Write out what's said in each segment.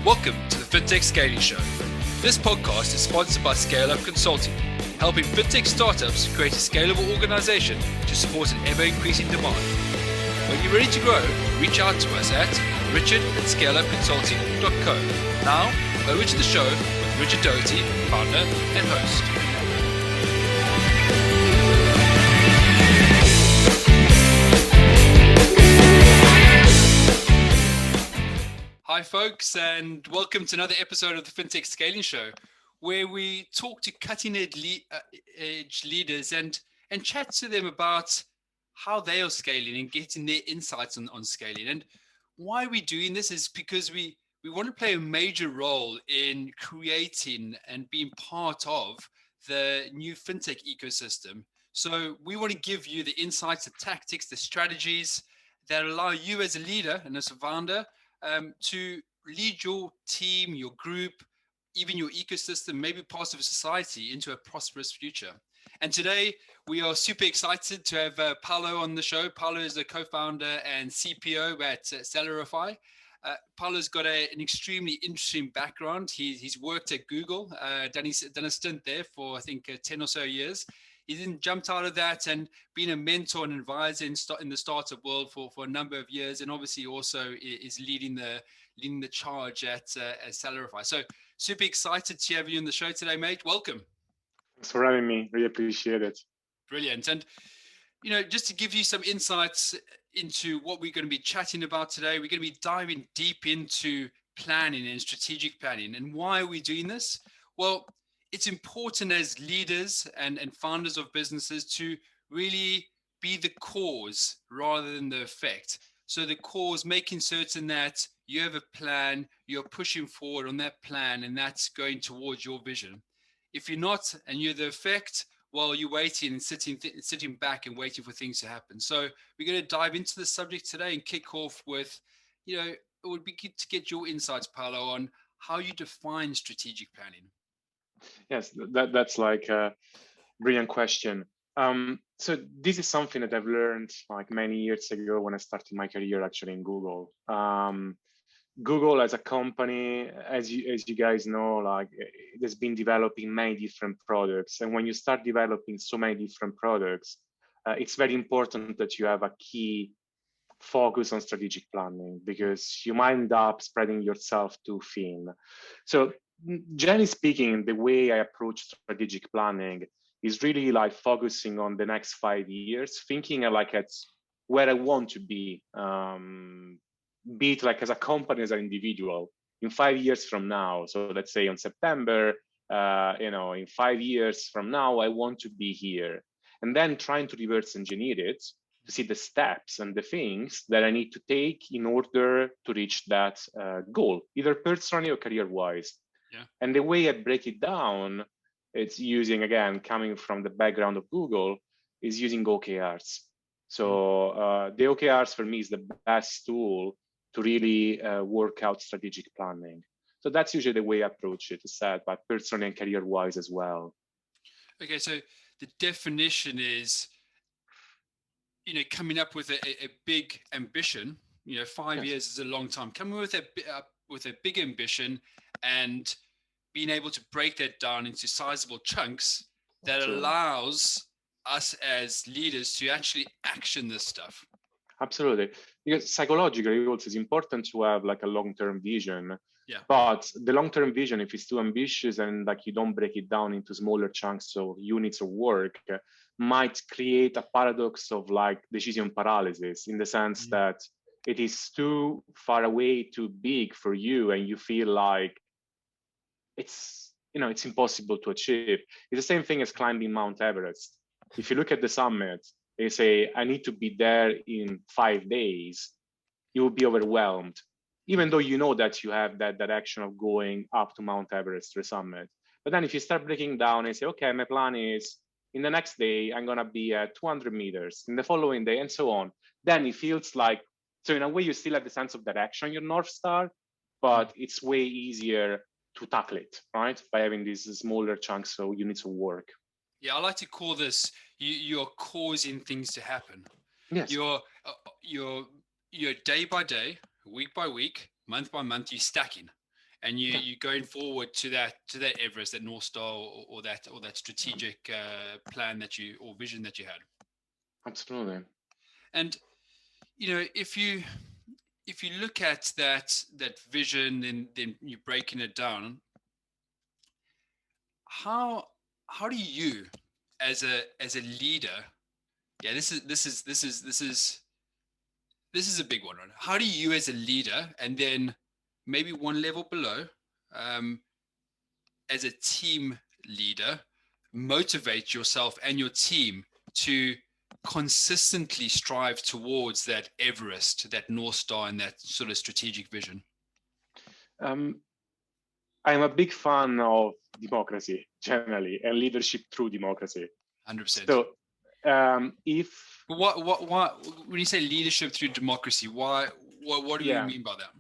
Welcome to the Fintech Scaling Show. This podcast is sponsored by Scale Up Consulting, helping fintech startups create a scalable organization to support an ever-increasing demand. When you're ready to grow, reach out to us at richard@scaleupconsulting.co. Now, over to the show with Richard Doherty, founder and host. Hi folks, and welcome to another episode of the Fintech Scaling Show, where we talk to cutting-edge leaders and chat to them about how they are scaling and getting their insights on scaling. And why we're doing this is because we want to play a major role in creating and being part of the new fintech ecosystem. So we want to give you the insights, the tactics, the strategies that allow you as a leader and as a founder to lead your team, your group, even your ecosystem, maybe parts of society into a prosperous future. And today we are super excited to have Paolo on the show. Paolo is the co-founder and CPO at Salarify. Paolo's got an extremely interesting background. He's worked at Google, done a stint there for I think 10 or so years. He then jumped out of that and been a mentor and advisor in the startup world for a number of years, and obviously also is leading the charge at Salarify. So super excited to have you on the show today, mate. Welcome. Thanks for having me. Really appreciate it. Brilliant. And just to give you some insights into what we're going to be chatting about today, we're going to be diving deep into planning and strategic planning. And why are we doing this? Well, it's important as leaders and founders of businesses to really be the cause rather than the effect. So the cause, making certain that you have a plan, you're pushing forward on that plan, and that's going towards your vision. If you're not and you're the effect, well, you're waiting and sitting back and waiting for things to happen. So we're going to dive into the subject today and kick off with, it would be good to get your insights, Paolo, on how you define strategic planning. Yes, that's like a brilliant question. So this is something that I've learned like many years ago when I started my career actually in Google. Google as a company, as you guys know, like it has been developing many different products. And when you start developing so many different products, it's very important that you have a key focus on strategic planning, because you might end up spreading yourself too thin. So generally speaking, the way I approach strategic planning is really like focusing on the next 5 years, thinking like it's where I want to be it like as a company, as an individual in 5 years from now. So let's say on September, in 5 years from now, I want to be here. And then trying to reverse engineer it to see the steps and the things that I need to take in order to reach that goal, either personally or career-wise. Yeah. And the way I break it down, it's using, again, coming from the background of Google, is using OKRs. So the OKRs for me is the best tool to really work out strategic planning. So that's usually the way I approach it, said, but personally and career-wise as well. Okay, so the definition is, coming up with a big ambition. 5 years is a long time. Coming with a big ambition and being able to break that down into sizable chunks that allows us as leaders to actually action this stuff. Absolutely. Because psychologically also it's important to have like a long-term vision. Yeah. But the long-term vision, if it's too ambitious and like you don't break it down into smaller chunks or units of work, might create a paradox of like decision paralysis, in the sense that it is too far away, too big for you, and you feel like it's impossible to achieve. It's the same thing as climbing Mount Everest. If you look at the summit, they say, I need to be there in 5 days, you will be overwhelmed, even though you know that you have that direction of going up to Mount Everest or summit. But then if you start breaking down and say, okay, my plan is in the next day, I'm going to be at 200 meters, in the following day, and so on, then it feels like, so in a way, you still have the sense of direction, your North Star, but it's way easier to tackle it, right? By having these smaller chunks or units of work. Yeah, I like to call this, you're causing things to happen. Yes. You're day by day, week by week, month by month, you're stacking. and you're going forward to that Everest, that North Star, or that strategic plan or vision that you had. Absolutely. And if you look at that vision, and then you're breaking it down, how do you as a leader, this is a big one, right? How do you as a leader, and then maybe one level below, as a team leader, motivate yourself and your team to consistently strive towards that Everest, that North Star, and that sort of strategic vision? I'm a big fan of democracy generally, and leadership through democracy. 100%. So, if what when you say leadership through democracy, what do you mean by that?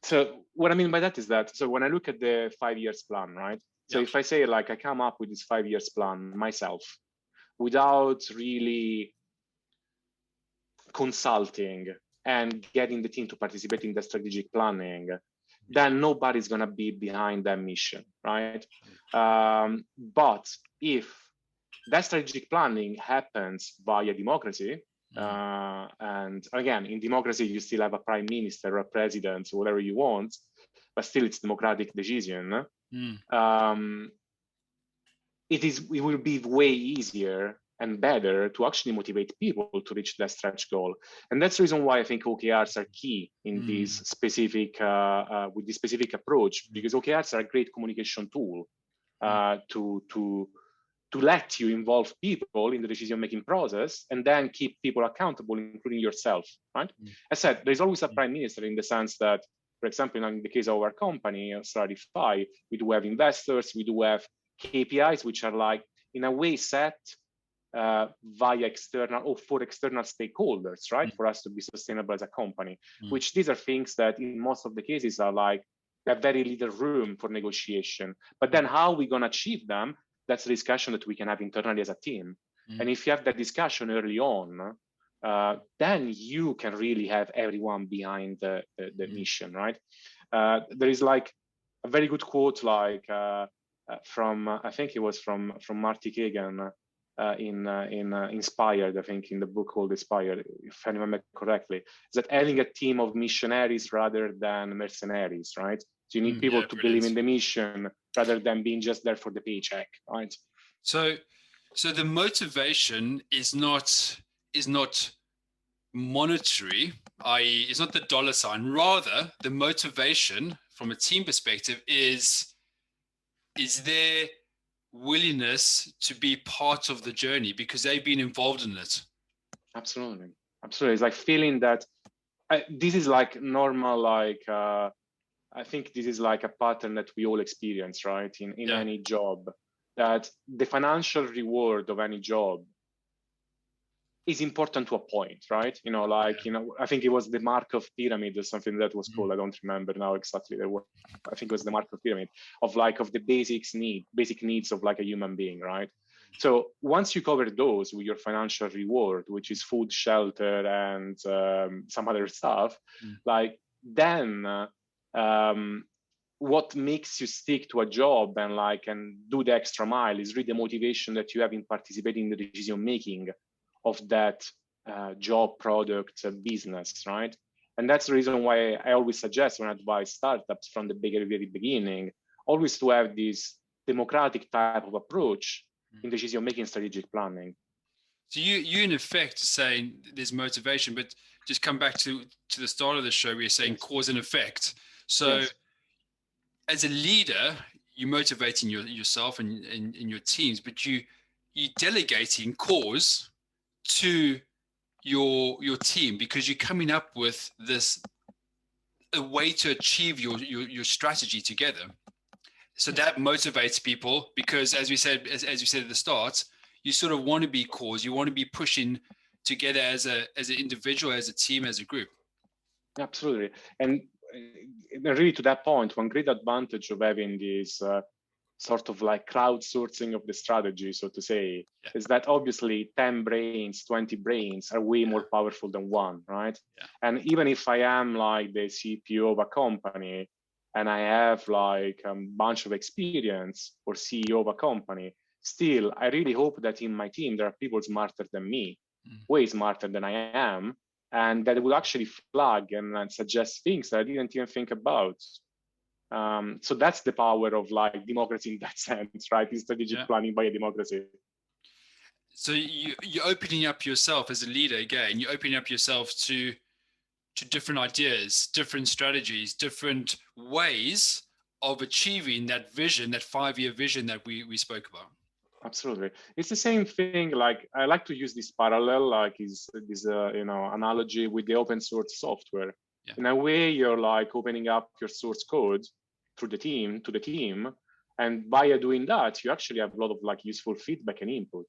So what I mean by that is that, so when I look at the 5 years plan, right? So if I say, like, I come up with this 5 years plan myself without really consulting and getting the team to participate in the strategic planning, then nobody's going to be behind that mission, right? But if that strategic planning happens via democracy, and again, in democracy, you still have a prime minister, a president, whatever you want, but still it's democratic decision. It will be way easier and better to actually motivate people to reach that stretch goal. And that's the reason why I think OKRs are key in this specific, with this specific approach, because OKRs are a great communication tool to let you involve people in the decision-making process and then keep people accountable, including yourself, right? As I said, there's always a prime minister, in the sense that, for example, in the case of our company, Salarify, we do have investors, we do have KPIs, which are, like, in a way set via external or for external stakeholders, right? For us to be sustainable as a company, which these are things that in most of the cases are like, they have very little room for negotiation. But then how are we going to achieve them? That's a discussion that we can have internally as a team. And if you have that discussion early on, then you can really have everyone behind the mission, right? There is, like, a very good quote, like from I think it was from Marty Kagan in Inspired, I think, in the book called Inspired, if I remember correctly, is that having a team of missionaries rather than mercenaries, right? So you need people to believe in the mission rather than being just there for the paycheck, right? So the motivation is not monetary, i.e., it's not the dollar sign. Rather, the motivation from a team perspective is their willingness to be part of the journey because they've been involved in it. Absolutely. It's like feeling that this is like normal, like I think this is like a pattern that we all experience, right? In any job, that the financial reward of any job is important to a point, right? I think it was the Markov pyramid or something that was called. I don't remember now exactly the word. I think it was the Markov pyramid of the basic needs of, like, a human being, right? So once you cover those with your financial reward, which is food, shelter, and some other stuff, like, then what makes you stick to a job and do the extra mile is really the motivation that you have in participating in the decision making of that job, product, business, right? And that's the reason why I always suggest, when I advise startups from the very beginning, always to have this democratic type of approach in decision-making, strategic planning. So you in effect saying there's motivation, but just come back to the start of the show, we are saying cause and effect. So as a leader, you're motivating yourself and your teams, but you delegating cause to your team because you're coming up with a way to achieve your strategy together. So that motivates people because, as you said at the start, you sort of want to be cause, you want to be pushing together as an individual, as a team, as a group. Absolutely. And really, to that point, one great advantage of having this sort of like crowdsourcing of the strategy, so to say, is that obviously 10 brains, 20 brains are way more powerful than one, right? And even if I am like the CPO of a company and I have like a bunch of experience, or CEO of a company, still, I really hope that in my team, there are people smarter than me, way smarter than I am, and that will actually flag and suggest things that I didn't even think about. So that's the power of like democracy in that sense, right? Is strategic planning by a democracy. So you're opening up yourself as a leader again. You're opening up yourself to different ideas, different strategies, different ways of achieving that vision, that 5-year vision that we spoke about. Absolutely, it's the same thing. Like I like to use this parallel, like is this analogy with the open source software. In a way, you're like opening up your source code through the team to the team, and by doing that, you actually have a lot of like useful feedback and input.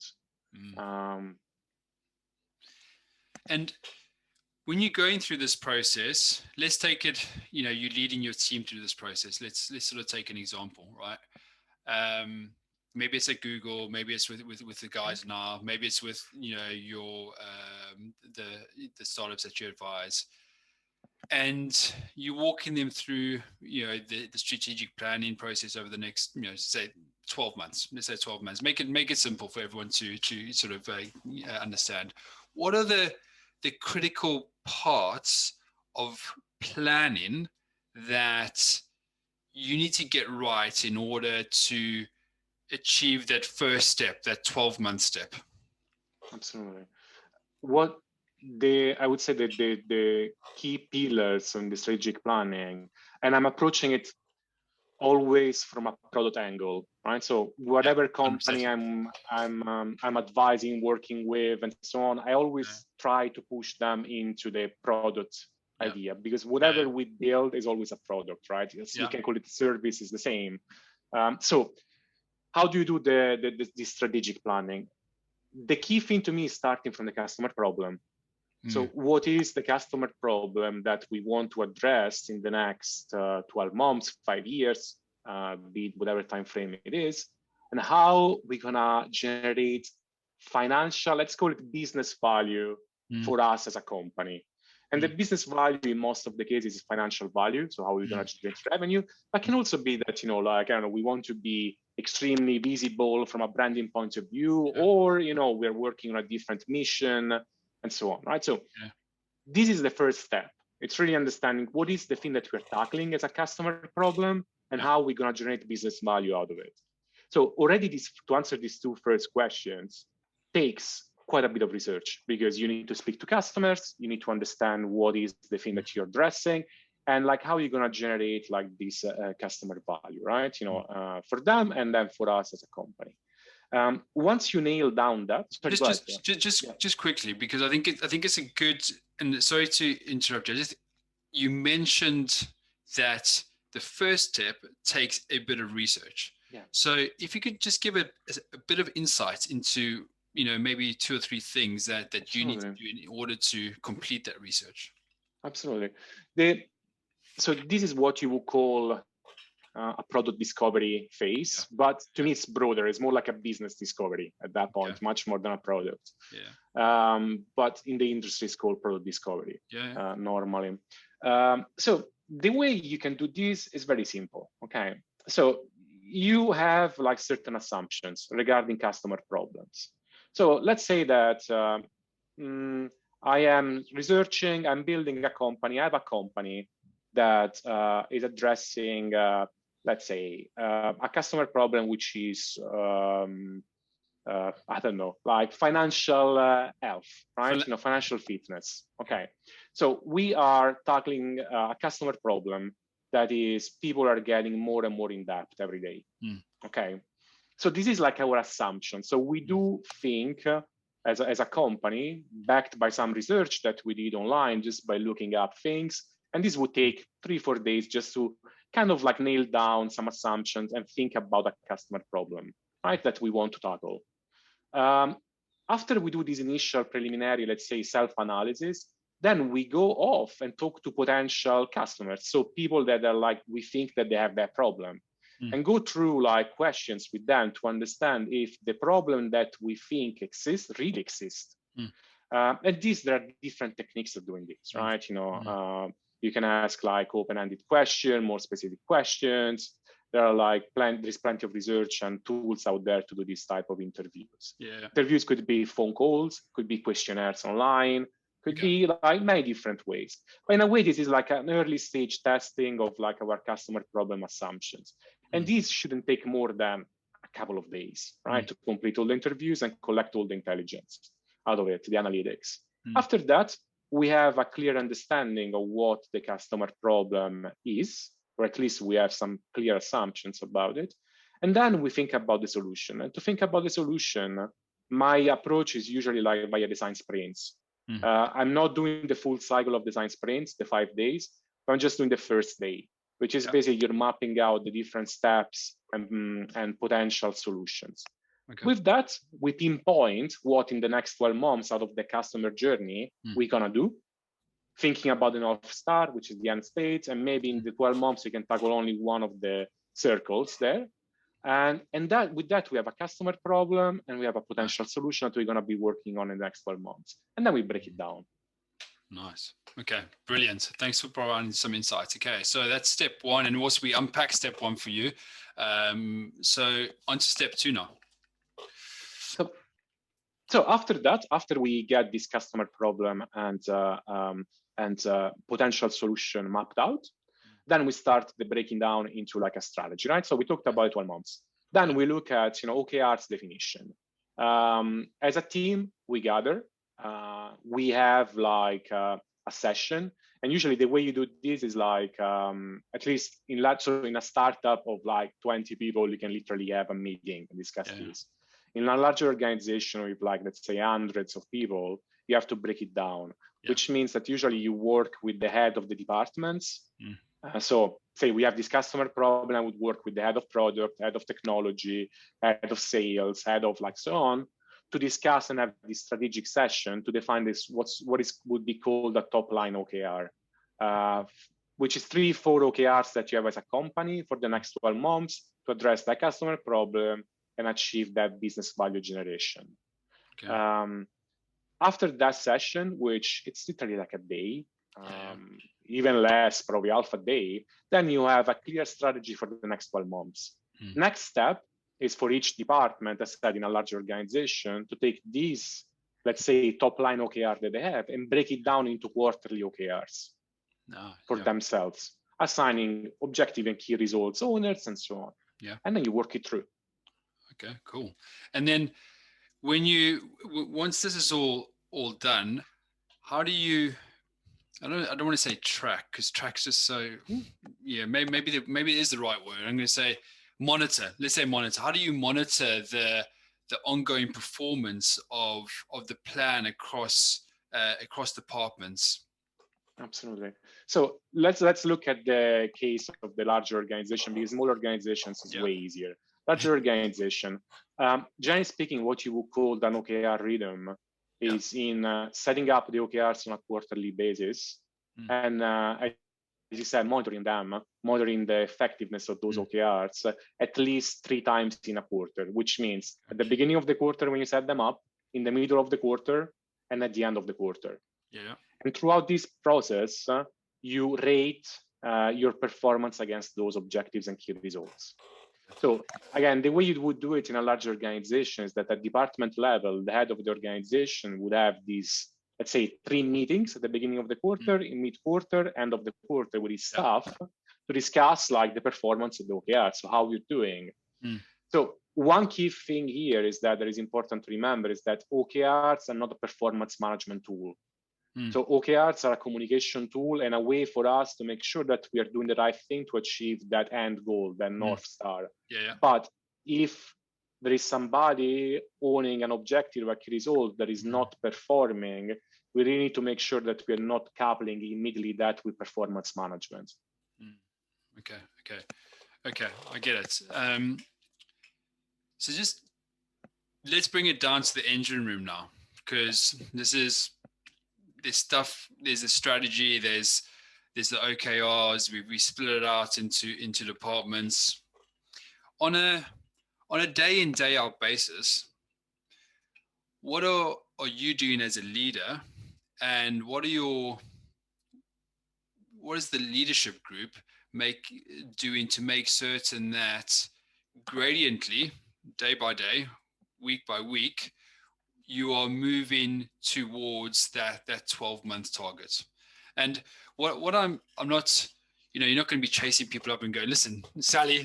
And when you're going through this process, let's take it, you're leading your team through this process. Let's sort of take an example, right? Maybe it's at Google, maybe it's with the guys now, maybe it's with, your the startups that you advise. And you're walking them through, the strategic planning process over the next, say 12 months. Let's say 12 months. Make it simple for everyone to sort of understand. What are the critical parts of planning that you need to get right in order to achieve that first step, that 12-month step? Absolutely. I would say that the key pillars in the strategic planning, and I'm approaching it always from a product angle, right? So whatever company I'm advising, working with, and so on, I always try to push them into the product idea, because whatever we build is always a product, right? You can call it service, is the same. So how do you do the strategic planning? The key thing to me is starting from the customer problem. So what is the customer problem that we want to address in the next 12 months, 5 years, be it whatever time frame it is, and how we're gonna generate financial, let's call it business value for us as a company. And the business value in most of the cases is financial value. So how we're gonna generate revenue, but can also be that, like, I don't know, we want to be extremely visible from a branding point of view, or, we're working on a different mission, and so on, right? So this is the first step. It's really understanding what is the thing that we're tackling as a customer problem, and how we're going to generate business value out of it. So already to answer these two first questions takes quite a bit of research, because you need to speak to customers, you need to understand what is the thing that you're addressing, and like how you're going to generate like this customer value, right? For them and then for us as a company. Once you nail down that, just quickly, because I think it's a good, and sorry to interrupt you. You mentioned that the first step takes a bit of research. So if you could just give a bit of insight into, maybe 2 or 3 things that you need to do in order to complete that research. Absolutely. So this is what you would call a product discovery phase, but to me it's broader. It's more like a business discovery at that point, much more than a product. But in the industry, it's called product discovery normally. So the way you can do this is very simple. Okay, so you have like certain assumptions regarding customer problems. So let's say that I am researching, I'm building a company. I have a company that is addressing, let's say, a customer problem, which is, I don't know, like financial health, right? Financial fitness. Okay. So we are tackling a customer problem that is people are getting more and more in debt every day. Okay. So this is like our assumption. So we do think as a company, backed by some research that we did online, just by looking up things. And this would take 3-4 days just to kind of like nail down some assumptions and think about a customer problem, right, that we want to tackle. After we do this initial preliminary, let's say, self-analysis, then we go off and talk to potential customers. So people that are like, we think that they have that problem. and go through like questions with them to understand if the problem that we think exists really exists. And there are different techniques of doing this, right? You can ask like open-ended question, more specific questions. There are like there's plenty of research and tools out there to do this type of interviews. Interviews could be phone calls, could be questionnaires online, could be like many different ways. But in a way, this is like an early stage testing of like our customer problem assumptions. And these shouldn't take more than a couple of days, right? To complete all the interviews and collect all the intelligence out of it, the analytics. After that, we have a clear understanding of what the customer problem is, or at least we have some clear assumptions about it. And then we think about the solution. And to think about the solution, my approach is usually like via design sprints. I'm not doing the full cycle of design sprints, the 5 days, but I'm just doing the first day, which is basically you're mapping out the different steps and potential solutions. With that, we pinpoint what in the next 12 months out of the customer journey we're gonna do, thinking about the North Star, which is the end state, and maybe in the 12 months, we can tackle only one of the circles there. And that with that, we have a customer problem and we have a potential solution that we're gonna be working on in the next 12 months. And then we break it down. Nice. Okay, brilliant. Thanks for providing some insights. Okay, so that's step one. And also we unpack step one for you. So on to step two now. So after that, after we get this customer problem and potential solution mapped out, then we start the breaking down into like a strategy, right? So we talked about 12 months. Then we look at OKR's definition. As a team, we gather. We have like a session, and usually the way you do this is like at least in a startup of like 20 people, you can literally have a meeting and discuss this. In a larger organization with like, let's say hundreds of people, you have to break it down, which means that usually you work with the head of the departments. So say we have this customer problem, I would work with the head of product, head of technology, head of sales, head of like so on, to discuss and have this strategic session to define this, would be called a top line OKR, which is 3-4 OKRs that you have as a company for the next 12 months to address that customer problem and achieve that business value generation. After that session, which it's literally like a day, even less, probably half a day, then you have a clear strategy for the next 12 months. Next step is for each department, as said in a large organization, to take these, let's say, top line OKR that they have and break it down into quarterly OKRs for themselves, assigning objective and key results owners and so on. And then you work it through. Okay, cool. And then once this is all done, how do you, I don't want to say track, because track's just so, maybe it is the right word. I'm going to say monitor. Let's say monitor. How do you monitor the ongoing performance of the plan across departments? Absolutely. So let's look at the case of the larger organization, because small organizations is way easier. Larger organization, generally speaking, what you would call an OKR rhythm is in setting up the OKRs on a quarterly basis, and as you said, monitoring the effectiveness of those OKRs at least 3 times in a quarter, which means at the beginning of the quarter when you set them up, in the middle of the quarter, and at the end of the quarter. And throughout this process, you rate your performance against those objectives and key results. So again, the way you would do it in a large organization is that at department level, the head of the organization would have these, let's say, 3 meetings at the beginning of the quarter, in mid-quarter, end of the quarter with his staff to discuss like the performance of the OKR. So how you're doing. So one key thing here is that is important to remember is that OKRs are not a performance management tool. So OKRs are a communication tool and a way for us to make sure that we are doing the right thing to achieve that end goal, that North Star. But if there is somebody owning an objective or a key result that is not performing, we really need to make sure that we are not coupling immediately that with performance management. Okay, I get it. So just let's bring it down to the engine room now, because there's stuff, there's a strategy, there's the OKRs, we split it out into departments. On a day in, day out basis, what are you doing as a leader, and what is the leadership group doing to make certain that gradiently, day by day, week by week, you are moving towards that 12-month target? And what I'm not, you're not going to be chasing people up and going, listen, Sally,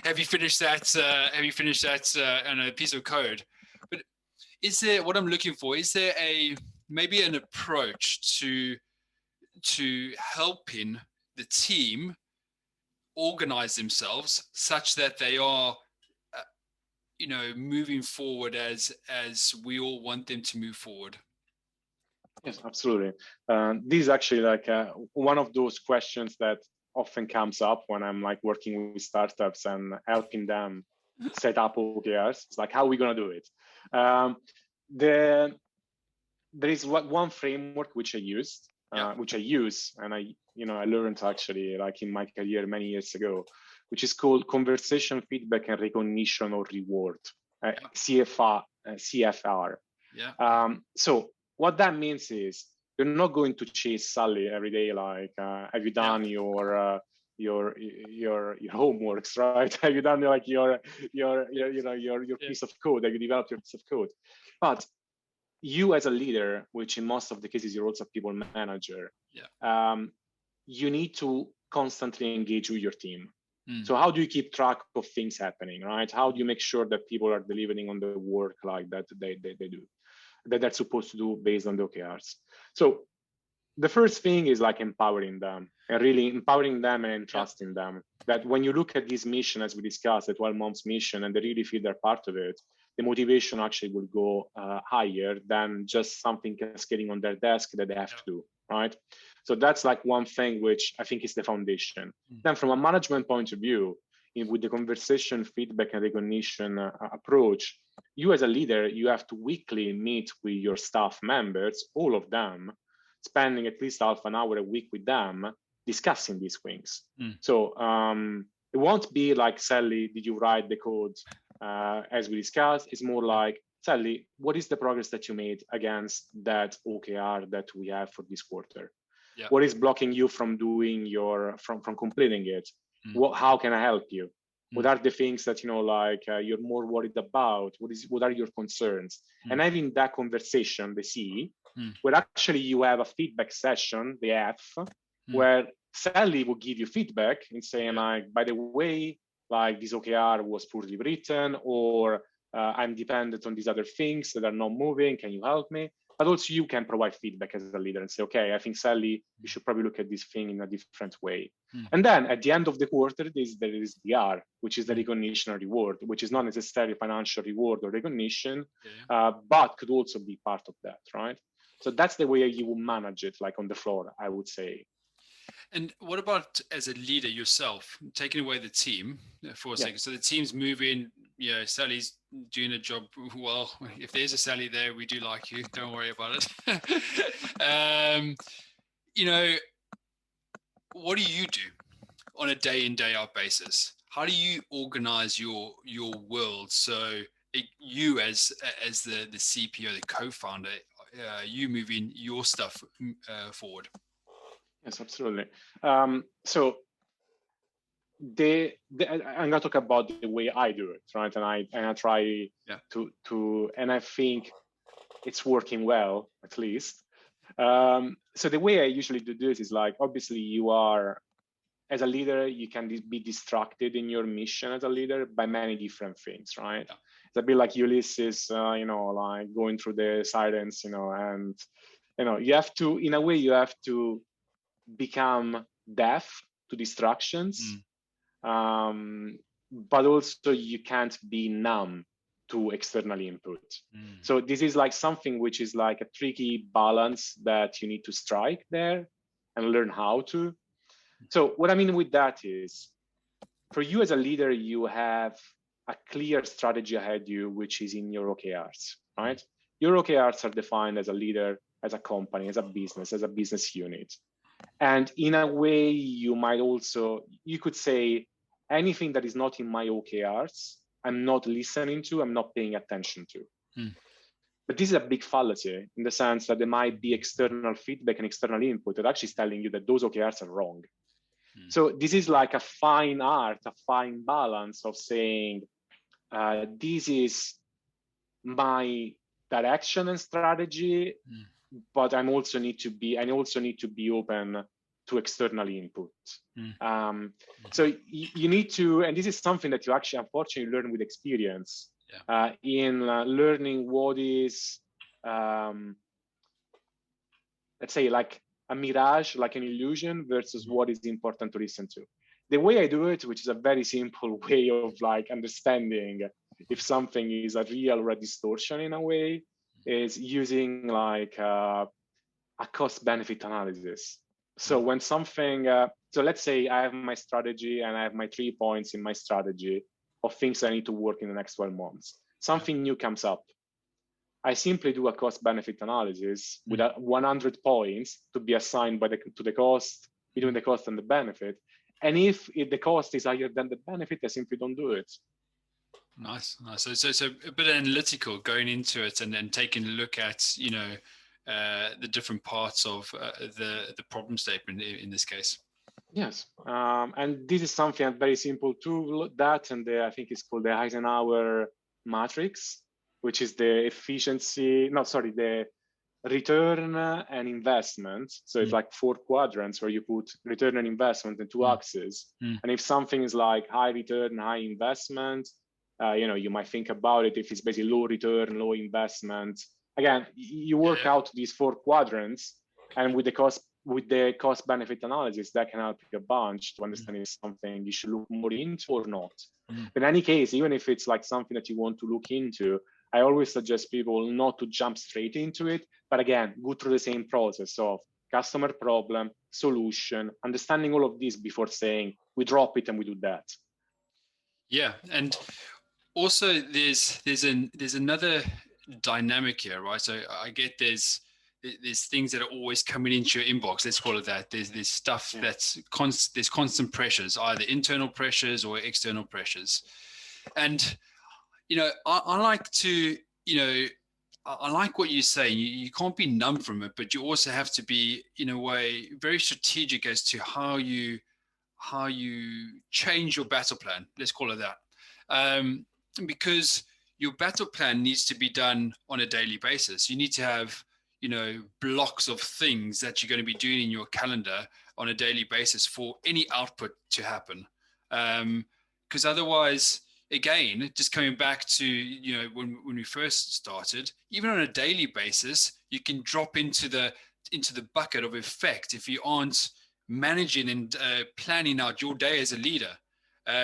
have you finished that? On a piece of code? But is there, what I'm looking for, is there maybe an approach to helping the team organize themselves such that they are moving forward as we all want them to move forward? Yes, absolutely. This is actually like one of those questions that often comes up when I'm like working with startups and helping them set up OKRs. It's like, how are we going to do it? There is one framework which I use, and I learned actually like in my career many years ago, which is called conversation feedback and recognition or reward, CFR. Yeah. So what that means is you're not going to chase Sally every day, like, have you done your homeworks, right? Have you done like your piece of code? Have you developed your piece of code? But you as a leader, which in most of the cases you're also a people manager, you need to constantly engage with your team. So how do you keep track of things happening, right? How do you make sure that people are delivering on the work like that they do, that they're supposed to do based on the OKRs? So the first thing is like empowering them and really empowering them and entrusting them that when you look at this mission, as we discussed, the 12 months mission, and they really feel they're part of it, the motivation actually will go higher than just something cascading on their desk that they have to do, right? So that's like one thing which I think is the foundation. Then from a management point of view, with the conversation, feedback, and recognition approach, you as a leader, you have to weekly meet with your staff members, all of them, spending at least half an hour a week with them, discussing these things. So it won't be like, Sally, did you write the code as we discussed? It's more like, Sally, what is the progress that you made against that OKR that we have for this quarter? What is blocking you from doing from completing it? How can I help you? What are the things that you're more worried about? What are your concerns? And having that conversation, the C, where actually you have a feedback session, the F, where Sally will give you feedback and saying like, by the way, like this OKR was poorly written, or I'm dependent on these other things that are not moving. Can you help me? But also you can provide feedback as a leader and say, okay, I think Sally, you should probably look at this thing in a different way. And then at the end of the quarter, there is the R, which is the recognition or reward, which is not necessarily financial reward or recognition, but could also be part of that, right? So that's the way you will manage it, like on the floor, I would say. And what about as a leader yourself, taking away the team for a second? So the team's moving, Sally's doing a job well. If there's a Sally there, we do like you. Don't worry about it. What do you do on a day in, day out basis? How do you organize your world so you as the CPO, the co-founder, you moving your stuff forward? Yes, absolutely. So I'm gonna talk about the way I do it, right? And I try to, and I think it's working well, at least. So the way I usually do this is like, obviously you are, as a leader, you can be distracted in your mission as a leader by many different things, right? It's a bit like Ulysses, like going through the silence, and you have to, in a way, you have to become deaf to distractions, but also you can't be numb to external input. So this is like something which is like a tricky balance that you need to strike there and learn how to. So what I mean with that is, for you as a leader, you have a clear strategy ahead of you, which is in your OKRs, right? Your OKRs are defined as a leader, as a company, as a business unit. And in a way, you could say, anything that is not in my OKRs, I'm not listening to, I'm not paying attention to. But this is a big fallacy in the sense that there might be external feedback and external input that actually is telling you that those OKRs are wrong. So this is like a fine art, a fine balance of saying, this is my direction and strategy, but I also need to be open to external input. So you need to, and this is something that you actually unfortunately learn with experience. In learning what is, let's say, like a mirage, like an illusion, versus what is important to listen to. The way I do it, which is a very simple way of like understanding if something is a real or a distortion in a way, is using like a cost benefit analysis. So when something, so let's say I have my strategy and I have my 3 points in my strategy of things I need to work in the next 12 months. Something new comes up. I simply do a cost benefit analysis with 100 points to be assigned to the cost, between the cost and the benefit. And if the cost is higher than the benefit, I simply don't do it. Nice. So a bit analytical going into it, and then taking a look at, the different parts of the problem statement in this case. Yes, and this is something very simple tool that, and I think it's called the Eisenhower matrix, which is the the return and investment. So it's like 4 quadrants where you put return and investment in 2 axes. And if something is like high return, high investment, you might think about it. If it's basically low return, low investment, again, you work out these 4 quadrants, and with the cost benefit analysis, that can help you a bunch to understand if something you should look more into or not. But in any case, even if it's like something that you want to look into, I always suggest people not to jump straight into it, but again, go through the same process of customer problem, solution, understanding all of this before saying we drop it and we do that. Yeah, and also there's another dynamic here, right? So I get there's things that are always coming into your inbox. Let's call it that. There's stuff that's there's constant pressures, either internal pressures or external pressures, and I like to, I like what you say. You can't be numb from it, but you also have to be, in a way, very strategic as to how you change your battle plan. Let's call it that, because your battle plan needs to be done on a daily basis. You need to have, blocks of things that you're going to be doing in your calendar on a daily basis for any output to happen, because otherwise, again, just coming back to, when we first started, even on a daily basis, you can drop into the bucket of effect if you aren't managing and planning out your day as a leader.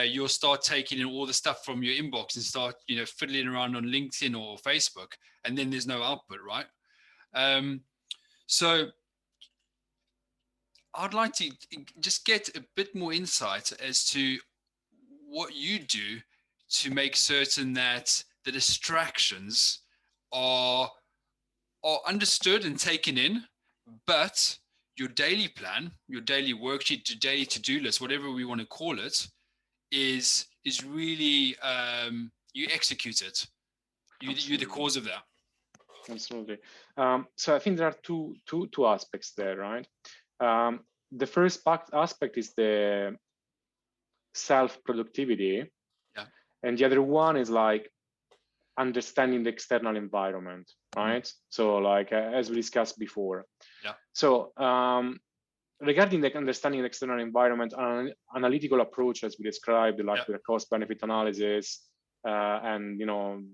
You'll start taking in all the stuff from your inbox and start, fiddling around on LinkedIn or Facebook, and then there's no output, right? So I'd like to just get a bit more insight as to what you do to make certain that the distractions are understood and taken in, but your daily plan, your daily worksheet, your daily to-do list, whatever we want to call it, is really, you execute it. You're the cause of that. Absolutely. So I think there are two aspects there, right? The first aspect is the self-productivity. Yeah. And the other one is like understanding the external environment, right? So like, as we discussed before. Yeah. So regarding the understanding the external environment, an analytical approach, as we described, like the cost benefit analysis, and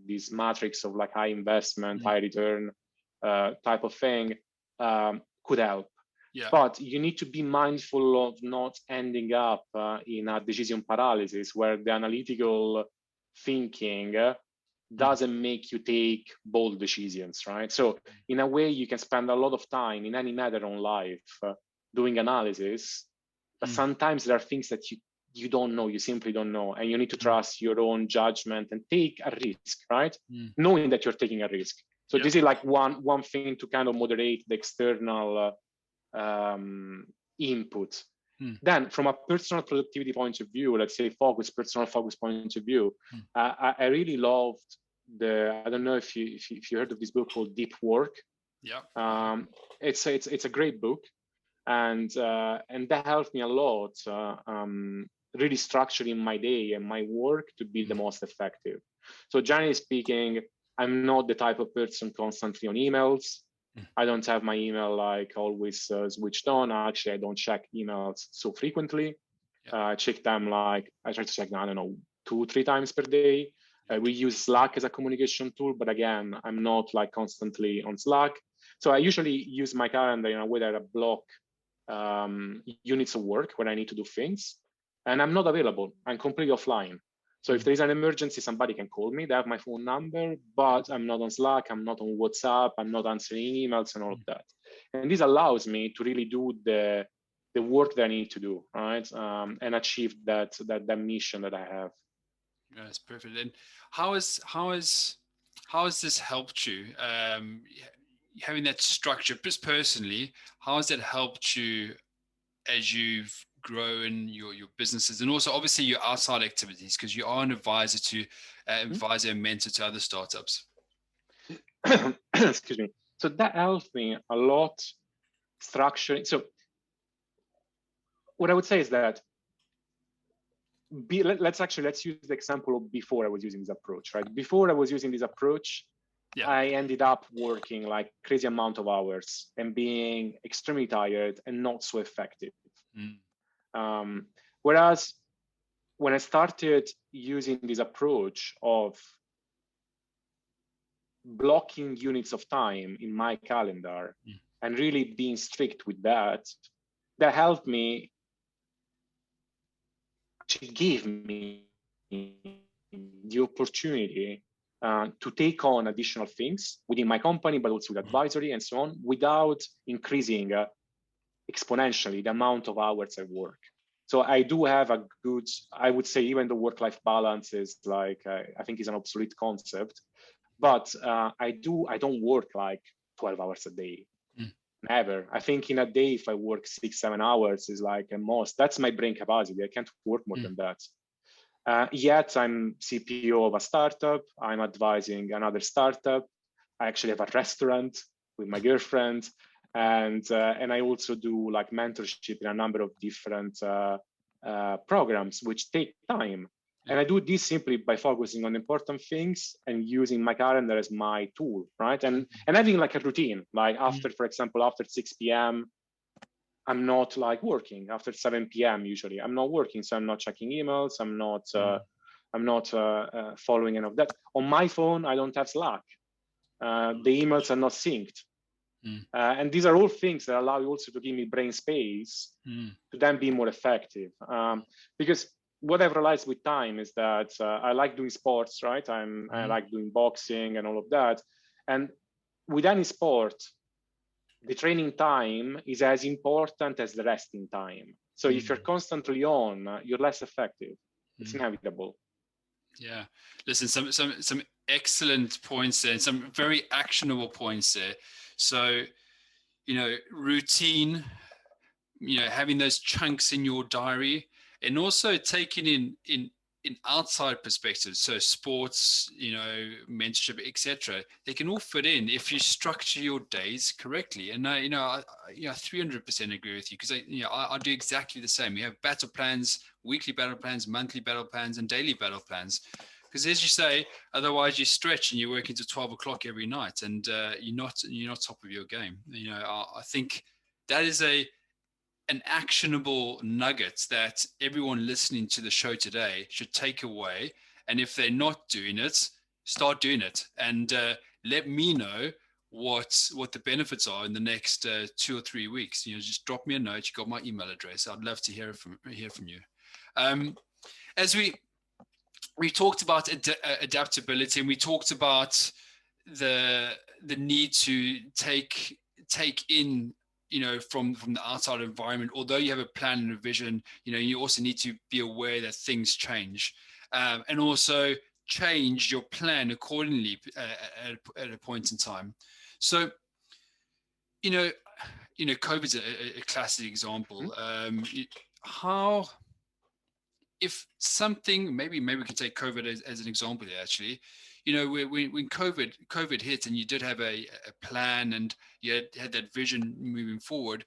this matrix of like high investment, high return type of thing could help. Yeah. But you need to be mindful of not ending up in a decision paralysis where the analytical thinking doesn't make you take bold decisions, right? So in a way, you can spend a lot of time in any matter on life doing analysis, but sometimes there are things that you don't know, you simply don't know, and you need to trust your own judgment and take a risk, right? Knowing that you're taking a risk. So this is like one thing to kind of moderate the external input. Then from a personal productivity point of view, let's say personal focus point of view, I really loved I don't know if you heard of this book called Deep Work. Yeah. It's a great book, and that helped me a lot, really structuring my day and my work to be the most effective. So generally speaking, I'm not the type of person constantly on emails. I don't have my email like always switched on. Actually, I don't check emails so frequently. I check them I try to check them, I don't know, 2-3 times per day. We use Slack as a communication tool, but again, I'm not like constantly on Slack. So I usually use my calendar in a way that I block units of work when I need to do things, and I'm not available. I'm completely offline. So if there is an emergency, somebody can call me. They have my phone number, but I'm not on Slack. I'm not on WhatsApp. I'm not answering emails and all of that. And this allows me to really do the work that I need to do, right? And achieve that mission that I have. Yeah, that's perfect. And how has this helped you? Having that structure, just personally, how has that helped you as you've grown your businesses, and also obviously your outside activities, because you are an advisor and mentor to other startups? Excuse me. So that helped me a lot structuring. So what I would say is that let's use the example of before I was using this approach, right? Before I was using this approach, I ended up working like crazy amount of hours and being extremely tired and not so effective. Whereas when I started using this approach of blocking units of time in my calendar and really being strict with that helped me, actually gave me the opportunity to take on additional things within my company, but also with advisory and so on, without increasing exponentially the amount of hours I work. So I do have a good, I would say, even the work-life balance is like, I think is an obsolete concept, but I don't work like 12 hours a day. Never. I think in a day, if I work 6-7 hours is like a most. That's my brain capacity. I can't work more than that. Yet I'm CPO of a startup. I'm advising another startup. I actually have a restaurant with my girlfriend, and I also do like mentorship in a number of different programs, which take time. And I do this simply by focusing on important things and using my calendar as my tool, right? And having like a routine, like for example, after 6 p.m., I'm not like working. After 7 p.m. usually, I'm not working, so I'm not checking emails. I'm not following any of that. On my phone, I don't have Slack. The emails are not synced. And these are all things that allow you also to give me brain space to then be more effective. Because what I've realized with time is that I like doing sports, right? I like doing boxing and all of that. And with any sport, the training time is as important as the resting time. So if you're constantly on, you're less effective. It's inevitable. Yeah. Listen, some excellent points there, and some very actionable points there. So, routine, having those chunks in your diary, and also taking in outside perspectives. So sports, mentorship, etc. They can all fit in if you structure your days correctly. And I 300% agree with you, because I do exactly the same. We have battle plans, weekly battle plans, monthly battle plans, and daily battle plans. Because as you say, otherwise you stretch and you're working to 12 o'clock every night, and you're not top of your game. I think that is an actionable nugget that everyone listening to the show today should take away. And if they're not doing it, start doing it, and let me know what the benefits are in the next 2 or 3 weeks. Just drop me a note. You got my email address. I'd love to hear from you. As we talked about adaptability, and we talked about the need to take in, from the outside environment. Although you have a plan and a vision, you also need to be aware that things change, and also change your plan accordingly at a point in time. So, COVID's a classic example. how, if something, maybe we can take COVID as an example here, actually, when COVID hit and you did have a plan and you had that vision moving forward,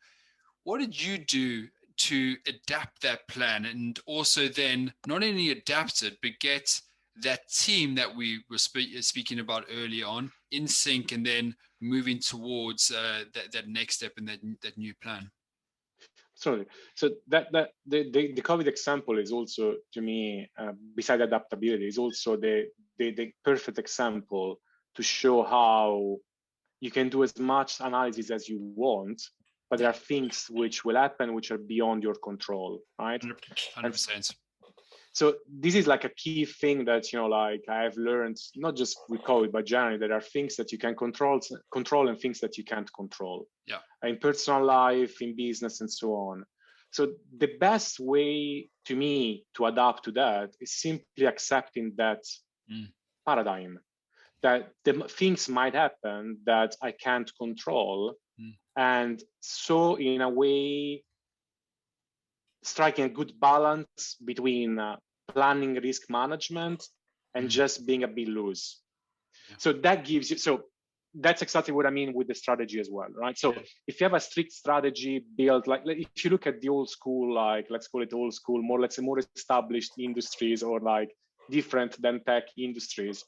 what did you do to adapt that plan, and also then not only adapt it, but get that team that we were speaking about early on in sync, and then moving towards that next step in that new plan? Sorry. So the COVID example is also, to me, beside adaptability, is also the perfect example to show how you can do as much analysis as you want, but there are things which will happen which are beyond your control, right? 100%. So this is like a key thing that, like I've learned, not just with COVID, but generally, there are things that you can control and things that you can't control. Yeah. In personal life, in business, and so on. So the best way, to me, to adapt to that is simply accepting that paradigm, that the things might happen that I can't control. And so in a way, striking a good balance between planning, risk management, and just being a bit loose. Yeah. So that gives you, so that's exactly what I mean with the strategy as well, right? So if you have a strict strategy built, like if you look at the old school, like let's call it old school, let's say more established industries, or like different than tech industries,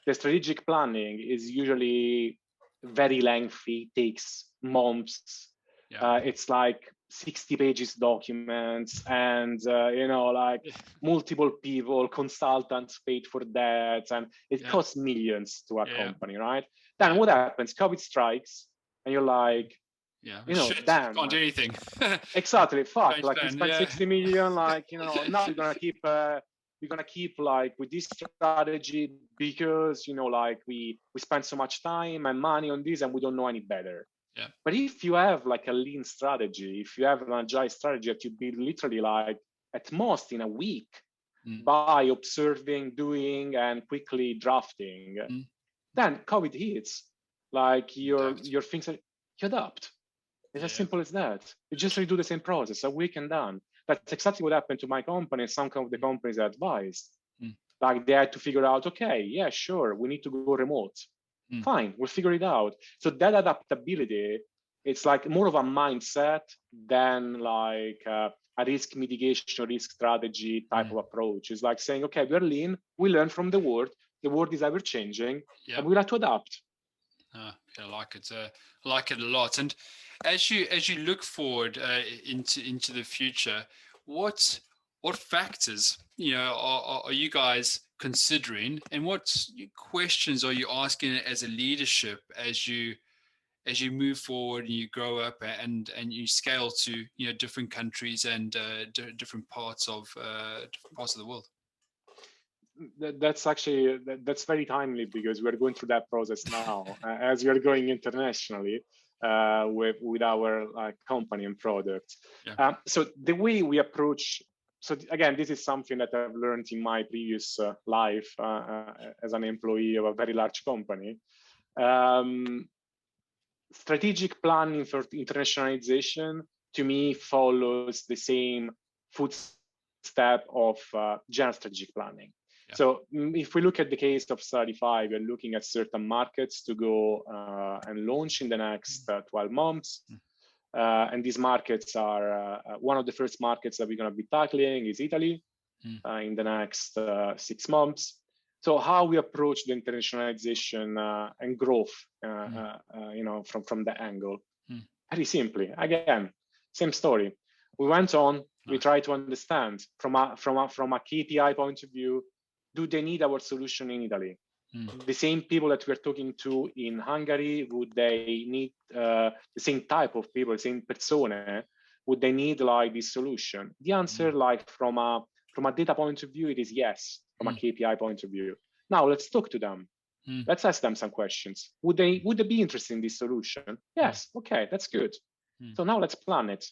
the strategic planning is usually very lengthy, takes months. It's like 60 pages documents, and like multiple people, consultants paid for that, and it costs millions to a company, right? Then what happens? COVID strikes, and you're like, shit, damn, can't do anything. Exactly, fuck, like we spent 60 million, like now we're gonna keep like with this strategy because like we spent so much time and money on this and we don't know any better. Yeah. But if you have like a lean strategy, if you have an agile strategy that you build literally like at most in a week by observing, doing, and quickly drafting, then COVID hits. Like your things are, you adapt. It's as simple as that. You just redo the same process, a week and done. That's exactly what happened to my company and some of the companies I advised. Like they had to figure out, okay, yeah, sure, we need to go remote. Fine, we'll figure it out. So that adaptability, it's like more of a mindset than like a risk mitigation, risk strategy type of approach. It's like saying, okay, we're lean, we learn from the world is ever changing, and we have to adapt. I like it. I like it a lot. And as you look forward into the future, what factors are you guys considering, and what questions are you asking as a leadership as you move forward and you grow up and you scale to different countries and different parts of the world? That's actually that's very timely because we're going through that process now as we are going internationally with our company and product. So the way we approach, so again, this is something that I've learned in my previous life as an employee of a very large company. Strategic planning for internationalization, to me, follows the same footstep of general strategic planning. So if we look at the case of Salarify, we're looking at certain markets to go and launch in the next 12 months. And these markets are, one of the first markets that we're going to be tackling is Italy in the next 6 months. So how we approach the internationalization and growth, from the angle, very simply. Again, same story. We went on. We tried to understand from a KPI point of view. Do they need our solution in Italy? The same people that we're talking to in Hungary, would they need the same type of people, the same persona? Would they need like this solution? The answer, like from a data point of view, it is yes. From a KPI point of view. Now let's talk to them. Let's ask them some questions. Would they be interested in this solution? Yes. Okay, that's good. So now let's plan it.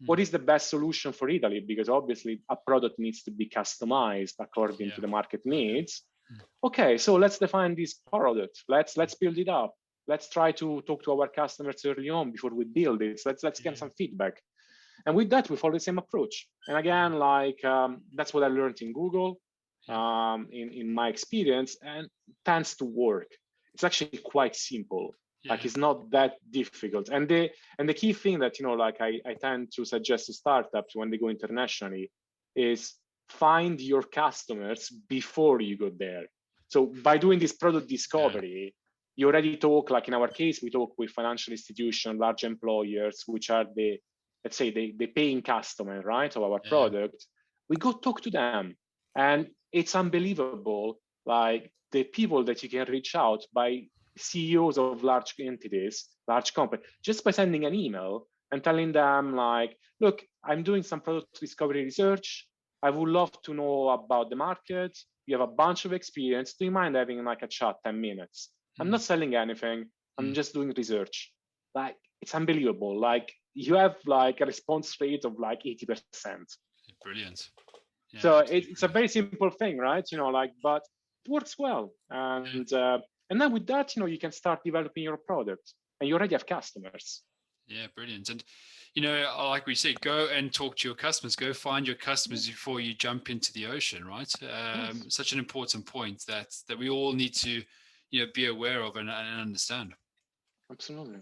What is the best solution for Italy? Because obviously a product needs to be customized according to the market needs. Okay, so let's define this product. Let's build it up. Let's try to talk to our customers early on before we build it. Let's get some feedback. And with that, we follow the same approach. And again, like that's what I learned in Google, in my experience, and it tends to work. It's actually quite simple. Like it's not that difficult. And the key thing that like I tend to suggest to startups when they go internationally is find your customers before you go there. So by doing this product discovery, you already talk, like in our case, we talk with financial institutions, large employers, which are let's say the paying customer, right, of our product. We go talk to them, and it's unbelievable, like the people that you can reach out by CEOs of large entities, large companies, just by sending an email and telling them like, look, I'm doing some product discovery research. I would love to know about the market. You have a bunch of experience. Do you mind having like a chat, 10 minutes? I'm not selling anything. I'm just doing research. Like, it's unbelievable. Like, you have like a response rate of like 80%. Brilliant. Yeah, so it's a very simple thing, right? Like, but it works well. And then with that, you can start developing your product, and you already have customers. Yeah, brilliant. And like we said, go and talk to your customers. Go find your customers before you jump into the ocean, right? Such an important point that we all need to be aware of and understand. Absolutely.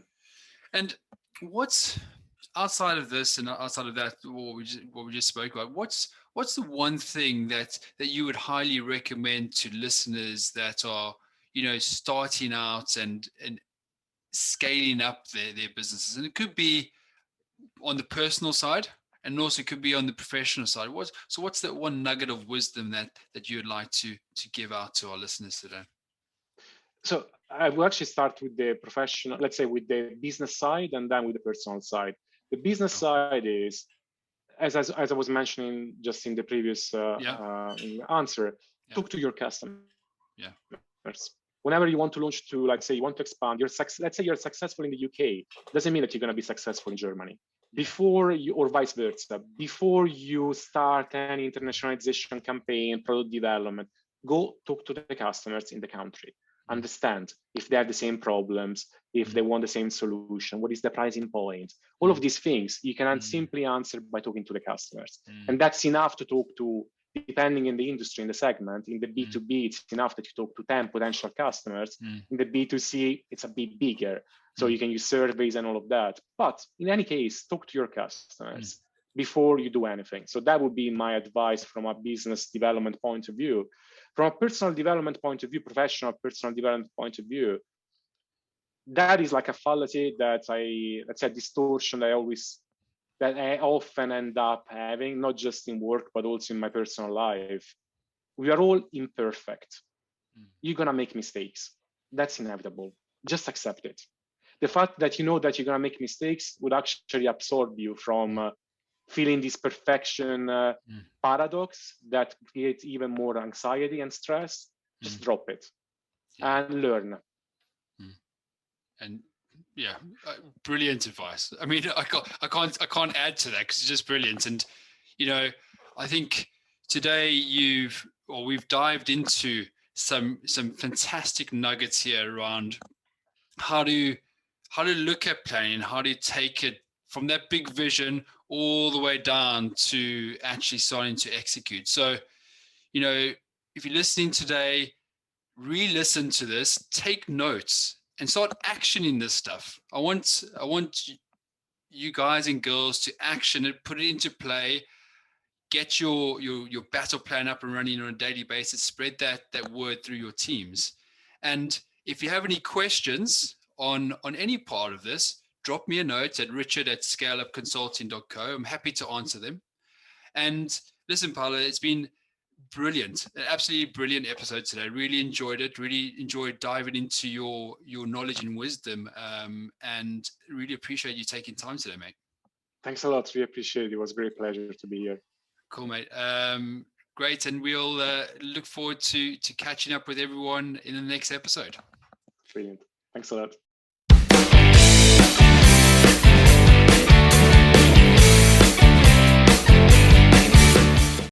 And what's outside of this and outside of that, what we just spoke about, what's the one thing that you would highly recommend to listeners that are starting out and scaling up their businesses? And it could be on the personal side, and also could be on the professional side. What's that one nugget of wisdom that you would like to give out to our listeners today? So I will actually start with the professional, let's say with the business side, and then with the personal side. The business side is, as I was mentioning just in the previous answer, talk to your customers. Whenever you want to launch to, like, say you want to expand, let's say you're successful in the UK, doesn't mean that you're going to be successful in Germany. Before you, or vice versa, before you start any internationalization campaign, product development, go talk to the customers in the country. Understand if they have the same problems, if they want the same solution, what is the pricing point. All of these things you can simply answer by talking to the customers. And that's enough to talk to, depending in the industry, in the segment. In the B2B, it's enough that you talk to 10 potential customers. In the B2C, it's a bit bigger. So you can use surveys and all of that. But in any case, talk to your customers before you do anything. So that would be my advice from a business development point of view. From a personal development point of view, professional personal development point of view, that is like a fallacy that that's a distortion that I often end up having, not just in work, but also in my personal life. We are all imperfect. You're going to make mistakes. That's inevitable. Just accept it. The fact that you know that you're going to make mistakes would actually absorb you from feeling this perfection paradox that creates even more anxiety and stress. Just drop it and learn. And brilliant advice. I mean, I can't add to that because it's just brilliant. And I think today we've dived into some fantastic nuggets here around how to look at planning, how to take it from that big vision all the way down to actually starting to execute. So, if you're listening today, re-listen to this, take notes, and start actioning this stuff. I want you guys and girls to action it, put it into play, get your battle plan up and running on a daily basis, spread that word through your teams. And if you have any questions on any part of this, drop me a note at richard@scaleupconsulting.co. I'm happy to answer them. And listen, Paolo, it's been brilliant, an absolutely brilliant episode today. Really enjoyed it. Really enjoyed diving into your knowledge and wisdom, and really appreciate you taking time today, mate. Thanks a lot. Really appreciate it. It was a great pleasure to be here. Cool, mate. Great, and we'll look forward to catching up with everyone in the next episode. Brilliant. Thanks a lot.